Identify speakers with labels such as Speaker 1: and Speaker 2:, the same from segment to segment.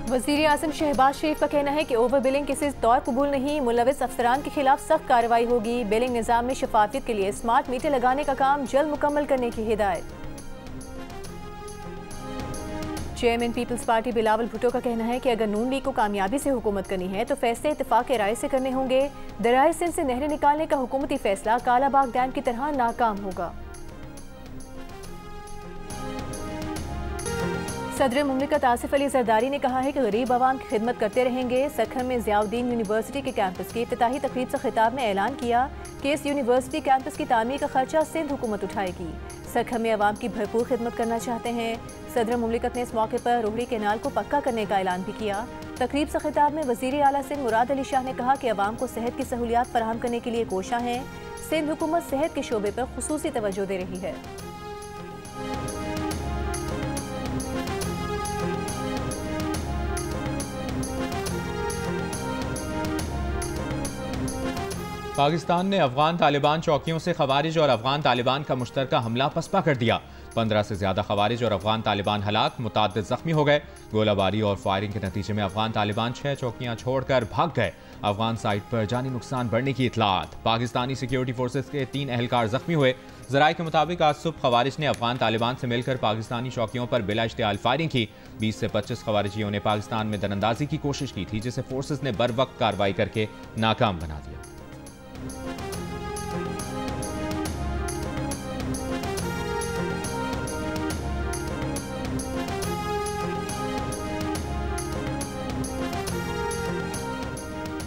Speaker 1: वज़ीर आज़म शहबाज शरीफ का कहना है कि ओवर बिलिंग किसी तौर कबूल नहीं, मुलविस अफसरान के खिलाफ सख्त कार्रवाई होगी। बिलिंग निज़ाम में शफाफियत के लिए स्मार्ट मीटर लगाने का काम जल्द मुकम्मल करने की हिदायत। चेयरमैन पीपल्स पार्टी बिलावल भुट्टो का कहना है कि अगर नून लीग को कामयाबी से हुकूमत करनी है तो फैसले इत्तेफाक राय से करने होंगे। दरियाए सिंध से नहरें निकालने का हुकूमती फैसला कालाबाग डैम की तरह नाकाम होगा। सदर मुमलिकत आसिफ अली जरदारी ने कहा है कि गरीब आवाम की खिदमत करते रहेंगे। सखर में ज़ियाउद्दीन यूनिवर्सिटी के कैंपस की इफ्तिताही तकरीब से खिताब में ऐलान किया कि इस यूनिवर्सिटी कैंपस की तामीर का खर्चा सिंध हुकूमत उठाएगी। सखर में आवाम की भरपूर खिदमत करना चाहते हैं। सदर मुमलिकत ने इस मौके पर रोहड़ी कैनाल को पक्का करने का ऐलान भी किया। तकरीब से खिताब में वज़ीर आला सिंध मुराद अली शाह ने कहा कि आवाम को सेहत की सहूलियात फराहम करने के लिए कोशा है। सिंध हुकूमत सेहत के शोबे पर खुसूसी तवज्जो दे रही है।
Speaker 2: पाकिस्तान ने अफगान तालिबान चौकियों से खवारिज और अफगान तालिबान का मुश्तरका हमला पसपा कर दिया। 15 से ज्यादा खवारिज और अफगान तालिबान हलाक, मुताद्दिद जख्मी हो गए। गोलाबारी और फायरिंग के नतीजे में अफगान तालिबान 6 चौकियां छोड़कर भाग गए। अफगान साइड पर जानी नुकसान बढ़ने की इतलात। पाकिस्तानी सिक्योरिटी फोर्सेस के 3 एहलकार जख्मी हुए। जराये के मुताबिक आज सुबह खवारिज ने अफगान तालिबान से मिलकर पाकिस्तानी चौकियों पर बिला इश्तियाल फायरिंग की। 20 से 25 खवारिजियों ने पाकिस्तान में दरअंदाजी की कोशिश की थी, जिसे फोर्सेस ने बर वक्त कार्रवाई करके नाकाम बना दिया।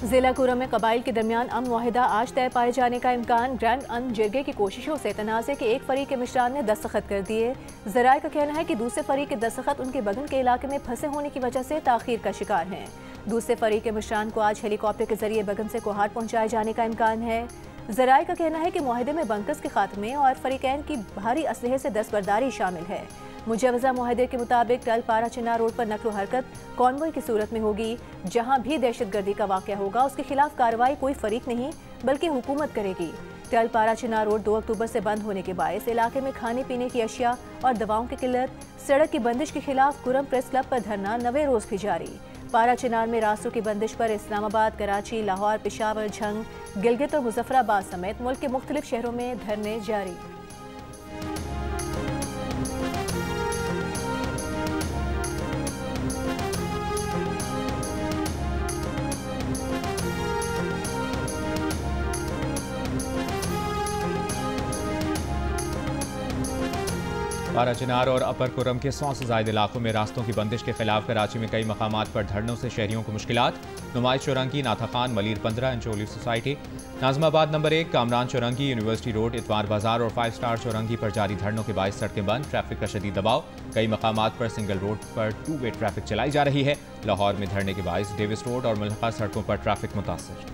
Speaker 1: जिला कुरम में कबाइल के दरमियान अमन मुआहिदा आज तय पाए जाने का इम्कान। ग्रैंड अन जिरगे की कोशिशों से तनाज़े के एक फरीक के मिशरान ने दस्तखत कर दिए। ज़राए का कहना है कि दूसरे फरीक के दस्तखत उनके बगन के इलाके में फंसे होने की वजह से ताख़ीर का शिकार हैं। दूसरे फरीक के मिशरान को आज हेलीकॉप्टर के जरिए बगन से कोहाट पहुँचाए जाने का इम्कान है। ज़राए का कहना है कि मुआहिदे में बंकस के खात्मे और फरीकैन की भारी असलहे से दस्तबरदारी शामिल है। मुजवज़ा मुआहिदे के मुताबिक टल पारा चिनार रोड पर नकलो हरकत कॉन्वॉय की सूरत में होगी। जहां भी दहशतगर्दी का वाक़या होगा उसके खिलाफ कार्रवाई कोई फरीक नहीं बल्कि हुकूमत करेगी। टल पारा चिनार रोड 2 अक्टूबर से बंद होने के बायस इलाके में खाने पीने की अशिया और दवाओं की किल्लत। सड़क की बंदिश के खिलाफ कुरम प्रेस क्लब पर धरना 9वें रोज़ भी जारी। पारा चिनार में रास्तों की बंदिश पर इस्लामाबाद, कराची, लाहौर, पेशावर, झंग, गिलगित और मुजफ्फराबाद समेत मुल्क के मुख्तलिफ शहरों में धरने जारी।
Speaker 2: पारा चिनार और अपर कुरम के 100 से ज्यादा इलाकों में रास्तों की बंदिश के खिलाफ कराची में कई मकामात पर धरनों से शहरियों को मुश्किलात। Numaish Chowrangi, Natha Khan, Malir 15, Incholi society, Nazimabad number 1, Kamran Chowrangi, university road, Itwar Bazaar और 5 स्टार चौरंगी पर जारी धरनों के बायस सड़कें बंद, ट्रैफिक का शदीद दबाव। कई मकामात पर सिंगल रोड पर 2 वे ट्रैफिक चलाई जा रही है। लाहौर में धरने के बायस डेविस रोड और मुल्हका सड़कों पर ट्रैफिक मुतासर।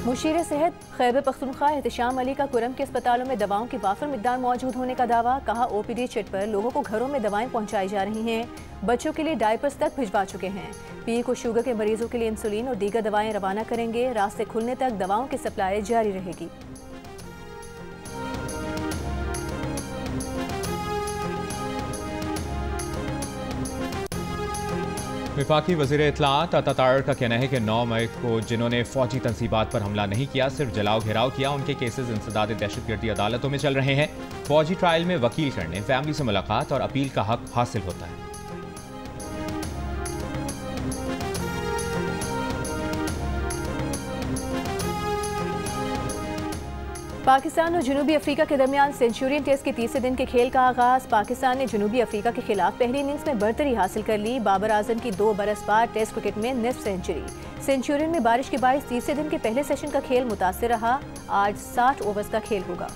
Speaker 1: मुशीर सेहत खैबर पख्तूनख्वा एहतिशाम अली का कुरम के अस्पतालों में दवाओं की वाफर मिकदार मौजूद होने का दावा। कहा OPD चिट पर लोगों को घरों में दवाएं पहुंचाई जा रही हैं। बच्चों के लिए डायपर्स तक भिजवा चुके हैं। पीर को शुगर के मरीजों के लिए इंसुलिन और दीगर दवाएं रवाना करेंगे। रास्ते खुलने तक दवाओं की सप्लाई जारी रहेगी।
Speaker 2: विफाकी वज़ीर इत्तलाआत अता तारड़ का कहना है कि 9 मई को जिन्होंने फौजी तंसीबात पर हमला नहीं किया, सिर्फ जलाओ घेराव किया, उनके केसेस इंसदाद दहशतगर्दी अदालतों में चल रहे हैं। फौजी ट्रायल में वकील करने, फैमिली से मुलाकात और अपील का हक हासिल होता है।
Speaker 1: पाकिस्तान और जनूबी अफ्रीका के दरमियान सेंचुरियन टेस्ट के तीसरे दिन के खेल का आगाज। पाकिस्तान ने जनूबी अफ्रीका के खिलाफ पहली इनिंग्स में बढ़तरी हासिल कर ली। बाबर आजम की 2 बरस बाद टेस्ट क्रिकेट में निस्फ सेंचुरी। सेंचुरियन में बारिश के बायस तीसरे दिन के पहले सेशन का खेल मुतासिर रहा। आज 60 ओवर्स का खेल होगा।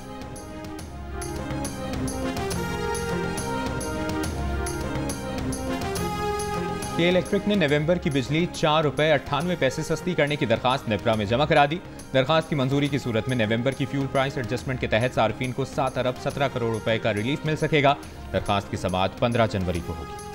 Speaker 2: के इलेक्ट्रिक ने नवंबर की बिजली 4 रुपये 98 पैसे सस्ती करने की दरखास्त नेपरा में जमा करा दी। दरखास्त की मंजूरी की सूरत में नवंबर की फ्यूल प्राइस एडजस्टमेंट के तहत सार्फिन को 7 अरब 17 करोड़ रुपए का रिलीफ मिल सकेगा। दरखास्त की समाअत 15 जनवरी को होगी।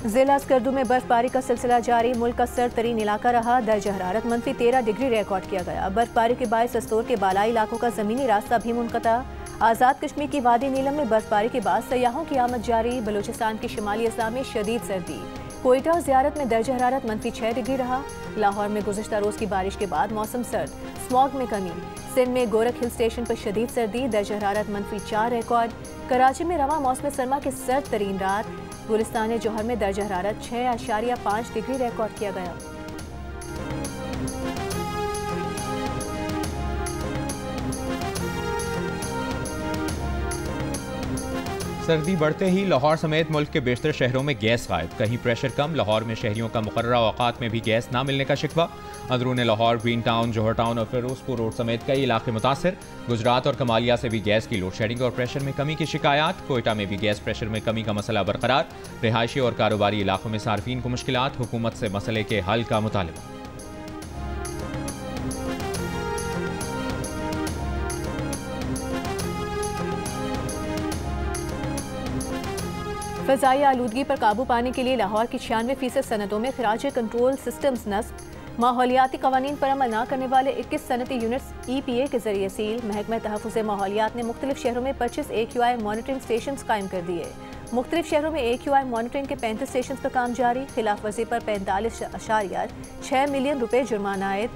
Speaker 1: जिला स्कर्दू में बर्फबारी का सिलसिला जारी, मुल्क का सर्द तरीन इलाका रहा। दर्ज हरारत -13 डिग्री रिकॉर्ड किया गया। बर्फबारी के बायस अस्तोर के बालाई इलाकों का जमीनी रास्ता भी मुनक़ता। आज़ाद कश्मीर की वादी नीलम में बर्फबारी के बाद सयाहों की आमद जारी। बलूचिस्तान के शिमाली अजला में शदीद सर्दी। कोयटा और ज़ियारत में दर्ज हरारत -6 डिग्री रहा। लाहौर में गुज़िश्ता रोज़ की बारिश के बाद मौसम सर्द, स्मॉग में कमी। सिंध में गोरख हिल स्टेशन पर शदीद सर्दी, दर्ज हरारत -4 रिकॉर्ड। कराची में रवा मौसम सरमा के सर्द तरीन रात। गुलिस्तान जौहर में दर्ज हरारत 6.5 डिग्री रिकॉर्ड किया गया।
Speaker 2: सर्दी बढ़ते ही लाहौर समेत मुल्क के बेशतर शहरों में गैस गायब। कहीं प्रेशर कम, लाहौर में शहरियों का मुकर्ररा औकात में भी गैस ना मिलने का शिकवा। अंदरून लाहौर, ग्रीन टाउन, जौहर टाउन और फिरोजपुर रोड समेत कई इलाके मुतासर। गुजरात और कमालिया से भी गैस की लोड शेडिंग और प्रेशर में कमी की शिकायत। कोयटा में भी गैस प्रेशर में कमी का मसला बरकरार। रिहायशी और कारोबारी इलाकों में सार्फिन को मुश्किलात, हुकूमत से मसले के हल का मुतालबा।
Speaker 1: फ़ज़ाई आलूदगी पर काबू पाने के लिए लाहौर की 96% सनतों में खराज कंट्रोल सिस्टम्स नस्ब। माहौलियाती कवानीन पर अमल न करने वाले 21 सनती यूनिट्स EPA के जरिए सील। महकमा तहफ़्फ़ुज़ माहौलियात ने मुख्तलिफ शहरों में 25 AQI मॉनिटरिंग स्टेशन कायम कर दिए। मुख्तलिफ शहरों में AQI मॉनिटरिंग के 35 स्टेशन पर काम जारी। खिलाफ वर्जी पर 45.6 मिलियन रुपये जुर्माना आयद।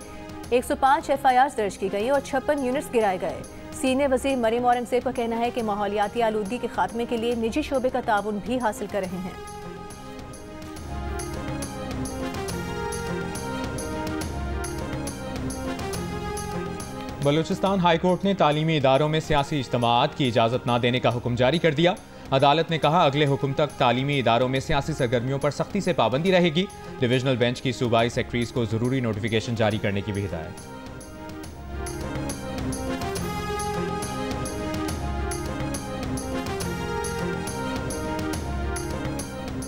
Speaker 1: 105 FIRs दर्ज की गई और 56 यूनिट्स गिराए गए। सीनियर वज़ीर मरीम औरंगज़ेब का कहना है कि माहौलियाती आलूदगी के खात्मे के लिए निजी शोबे का ताउन भी हासिल कर रहे हैं।
Speaker 2: बलूचिस्तान हाई कोर्ट ने तालीमी इदारों में सियासी इज्तिमाआत की इजाज़त न देने का हुक्म जारी कर दिया। अदालत ने कहा अगले हुक्म तक तालीमी इदारों में सियासी सरगर्मियों पर सख्ती से पाबंदी रहेगी। डिविजनल बेंच की सूबाई सेक्रेटरीज को ज़रूरी नोटिफिकेशन जारी करने की भी हिदायत।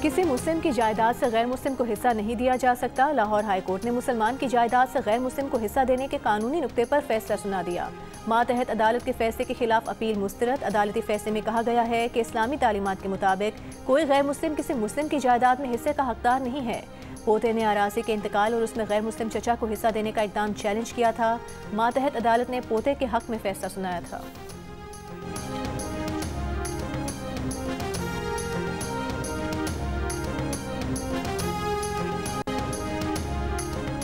Speaker 1: किसी मुस्लिम की जायदाद से गैर मुस्लिम को हिस्सा नहीं दिया जा सकता। लाहौर हाई कोर्ट ने मुसलमान की जायदाद से गैर मुस्लिम को हिस्सा देने के कानूनी नुक्ते पर फैसला सुना दिया। मातहत अदालत के फैसले के खिलाफ अपील मुस्तरद। अदालती फैसले में कहा गया है कि इस्लामी तालीमात के मुताबिक कोई गैर मुस्लिम किसी मुस्लिम की जायदाद में हिस्से का हकदार नहीं है। पोते ने अराज़ी के इंतकाल और उसमें गैर मुस्लिम चचा को हिस्सा देने का इक़दाम चैलेंज किया था। मातहत अदालत ने पोते के हक में फैसला सुनाया था।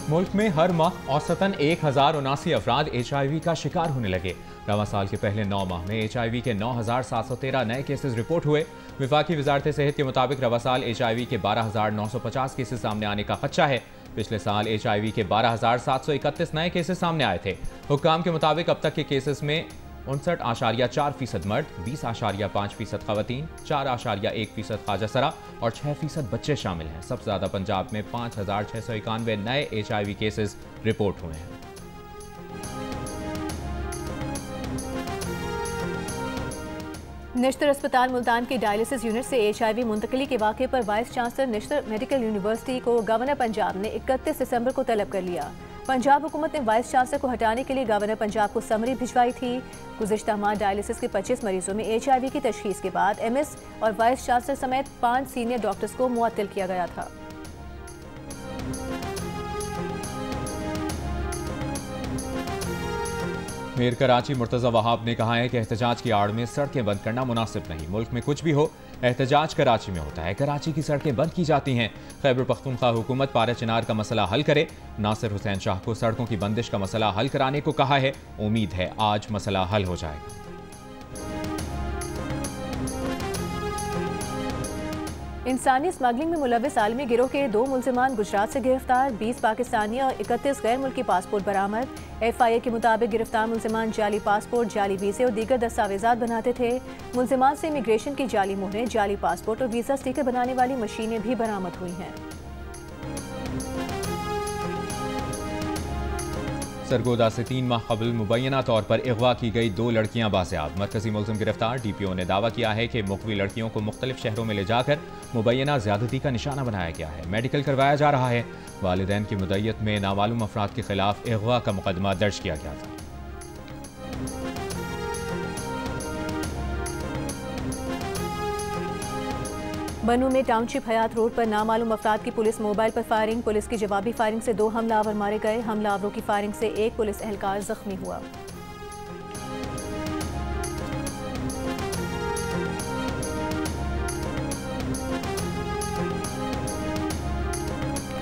Speaker 2: मुल्क में हर माह औसतन 1079 अफराद HIV का शिकार होने लगे। रवां साल के पहले 9 माह में HIV के 9713 नए केसेस रिपोर्ट हुए। वफाकी वजारत सेहत के मुताबिक रवां साल HIV के 12950 केसेस सामने आने का खदशा है। पिछले साल HIV के 12731 नए केसेस सामने आए थे। हुक्काम के मुताबिक अब तक के केसेस में 59.4% मर्द, 20.5% खवातीन, 4.1% ख्वाजासरा और 6% बच्चे शामिल हैं। सबसे ज़्यादा पंजाब में 5691 नए HIV केसेस रिपोर्ट हुए हैं।
Speaker 1: निश्तर अस्पताल मुल्तान की डायलिसिस यूनिट से HIV मुंतकली के वाक़े पर vice chancellor Nishtar medical university को गवर्नर पंजाब ने 31 दिसंबर को तलब कर लिया। पंजाब हुकूमत ने वाइस चांसलर को हटाने के लिए गवर्नर पंजाब को समरी भिजवाई थी। गुज़िश्ता माह डायलिसिस के 25 मरीजों में HIV की तशखीस के बाद MS और वाइस चांसलर समेत 5 सीनियर डॉक्टर्स को मुअत्तल किया गया था।
Speaker 2: मेयर कराची मुर्तज़ा वहाब ने कहा है कि एहतजाज की आड़ में सड़कें बंद करना मुनासिब नहीं। मुल्क में कुछ भी हो, एहतजाज कराची में होता है। कराची की सड़कें बंद की जाती हैं। खैबर पख्तूनख्वा हुकूमत पारा चिनार का मसला हल करे। नासिर हुसैन शाह को सड़कों की बंदिश का मसला हल कराने को कहा है। उम्मीद है आज मसला हल हो जाएगा।
Speaker 1: इंसानी स्मगलिंग में मुलविस आलमी गिरोह के 2 मुल्जिमान गुजरात से गिरफ्तार। 20 पाकिस्तानी और 31 गैर मुल्की पासपोर्ट बरामद। FIA के मुताबिक गिरफ्तार मुल्जिमान जाली पासपोर्ट, जाली वीज़े और दीगर दस्तावेजात बनाते थे। मुल्जिमान से इमिग्रेशन की जाली मोहरें, जाली पासपोर्ट और वीज़ा स्टिकर बनाने वाली मशीनें भी बरामद हुई हैं।
Speaker 2: सरगोदा से 3 माह कबल मुबैना तौर पर अगवा की गई 2 लड़कियां बाज़ियाब। मरकजी मुल्ज़िम गिरफ्तार। DPO ने दावा किया है कि मुख्तलिफ लड़कियों को मुख्तलिफ शहरों में ले जाकर मुबैना ज़्यादती का निशाना बनाया गया है। मेडिकल करवाया जा रहा है। वालिदैन की मुद्दत में नामालूम अफराद के खिलाफ अगवा का मुकदमा दर्ज किया गया था।
Speaker 1: बनू में टाउनशिप हयात रोड पर नामालूम अफराद की पुलिस मोबाइल पर फायरिंग। पुलिस की जवाबी फायरिंग से 2 हमलावर मारे गए। हमलावरों की फायरिंग से 1 पुलिस एहलकार जख्मी हुआ।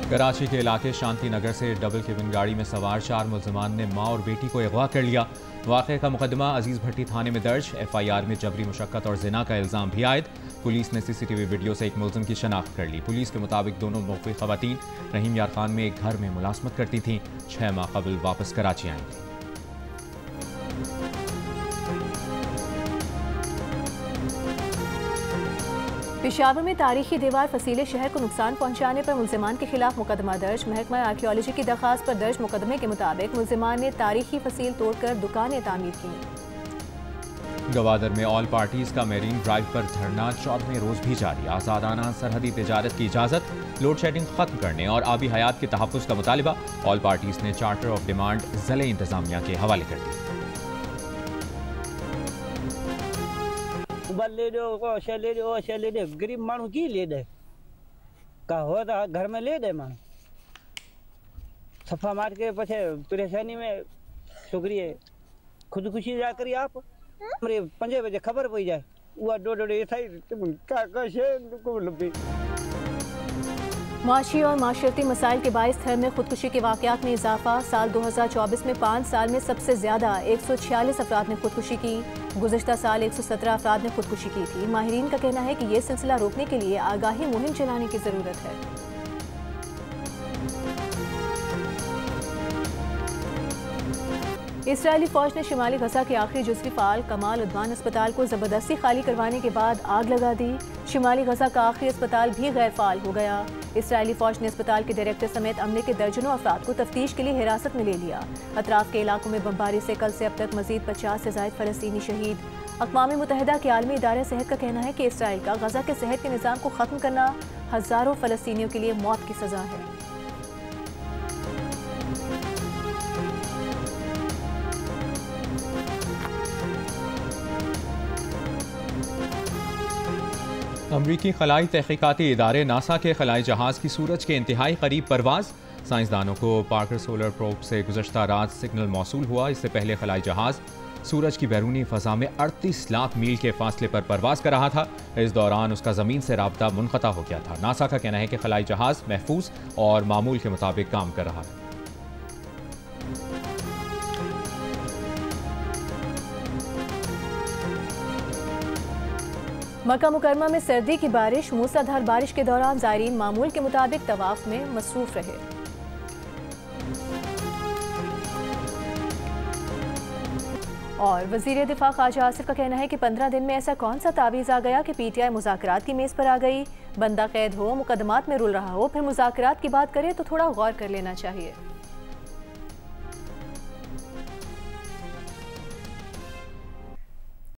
Speaker 2: कराची के इलाके शांति नगर से डबल केबिन गाड़ी में सवार 4 मुलजमान ने मां और बेटी को अगवा कर लिया। वाक़े का मुकदमा अजीज भट्टी थाने में दर्ज। FIR में जबरी मुशक्कत और जिना का इल्ज़ाम भी आयद। पुलिस ने CCTV वीडियो से एक मुलजिम की शनाख्त कर ली। पुलिस के मुताबिक दोनों मौक़ूफ़ ख़वातीन रहीम यार खान में एक घर में मुलाजमत करती थीं। 6 माह कबल वापस कराची आई थी।
Speaker 1: पेशावर में तारीखी दीवार फसीले शहर को नुकसान पहुंचाने पर मुल्जिमान के खिलाफ मुकदमा दर्ज। महकमा आर्कियोलॉजी की दरख्वास्त पर दर्ज मुकदमे के मुताबिक मुल्जिमान ने तारीखी फसील तोड़कर दुकानें तामीर की।
Speaker 2: गवादर में ऑल पार्टीज का मेरीन ड्राइव पर धरना 14वें रोज भी जारी। आज़ादाना सरहदी तिजारत की इजाज़त, लोड शेडिंग खत्म करने और आबी हयात के तहफ़्फ़ुज़ का मुतालिबा। ऑल पार्टीज ने चार्टर ऑफ डिमांड ज़िले इंतजामिया के हवाले कर दी।
Speaker 3: ले दे गरीब मानू की ले दे का हो घर में ले दे मानू सफा मार के पछे परेशानी में छोकरी खुदकुशी जा करी आप हमरे 5 बजे खबर पई जाए उहा डोडे थाई का कशे को लबी।
Speaker 1: माशी और माशरती मसाइल के बाइस थर में खुदकुशी के वाक़यात में इजाफा। साल 2024 में 5 साल में सबसे ज़्यादा 146 अफराद ने खुदकुशी की। गुज़िश्ता साल 117 अफराद ने खुदकुशी की थी। माहिरीन का कहना है कि ये सिलसिला रोकने के लिए आगाही मुहिम चलाने की ज़रूरत है। इसराइली फौज ने शिमाली गजा के आखिरी जुज़वी फ़ाल कमाल उद्वान अस्पताल को ज़बरदस्ती खाली करवाने के बाद आग लगा दी। शिमाली गजा का आखिरी अस्पताल भी गैर फ़ाल हो गया। इसराइली फ़ौज ने अस्पताल के डायरेक्टर समेत अमले के दर्जनों अफराद को तफ्तीश के लिए हिरासत में ले लिया। अतराफ के इलाकों में बमबारी से कल से अब तक मज़ीद 50 से ज़ायद फ़लस्तीनी शहीद। अक़वाम मुत्तहिदा के आलमी इदारे सेहत का कहना है कि इसराइल का गजा के सेहत के निज़ाम को ख़त्म करना हज़ारों फ़लस्तीनियों के लिए मौत की सज़ा है।
Speaker 2: अमरीकी खलाई तहकीकाती इदारे नासा के खलाई जहाज़ की सूरज के इंतहाई करीब परवाज़। साइंसदानों को पार्कर सोलर प्रोब से गुज़श्ता रात सिग्नल मौसूल हुआ। इससे पहले खलाई जहाज़ सूरज की बैरूनी फ़ज़ा में 38 लाख मील के फासले पर परवाज़ कर रहा था। इस दौरान उसका ज़मीन से राब्ता मुनक़ता हो गया था। नासा का कहना है कि खलाई जहाज़ महफूज और मामूल के मुताबिक काम कर रहा है।
Speaker 1: मक्का मुकरमा में सर्दी की बारिश। मूसलाधार बारिश के दौरान ज़ायरीन मामूल के मुताबिक तवाफ में मसरूफ रहे। और वज़ीर दिफा ख्वाजा आसिफ का कहना है कि 15 दिन में ऐसा कौन सा तावीज़ आ गया कि PTI मुज़ाकरात की मेज़ पर आ गई। बंदा कैद हो, मुकदमात में रुल रहा हो, फिर मुज़ाकरात की बात करे तो थोड़ा गौर कर लेना चाहिए।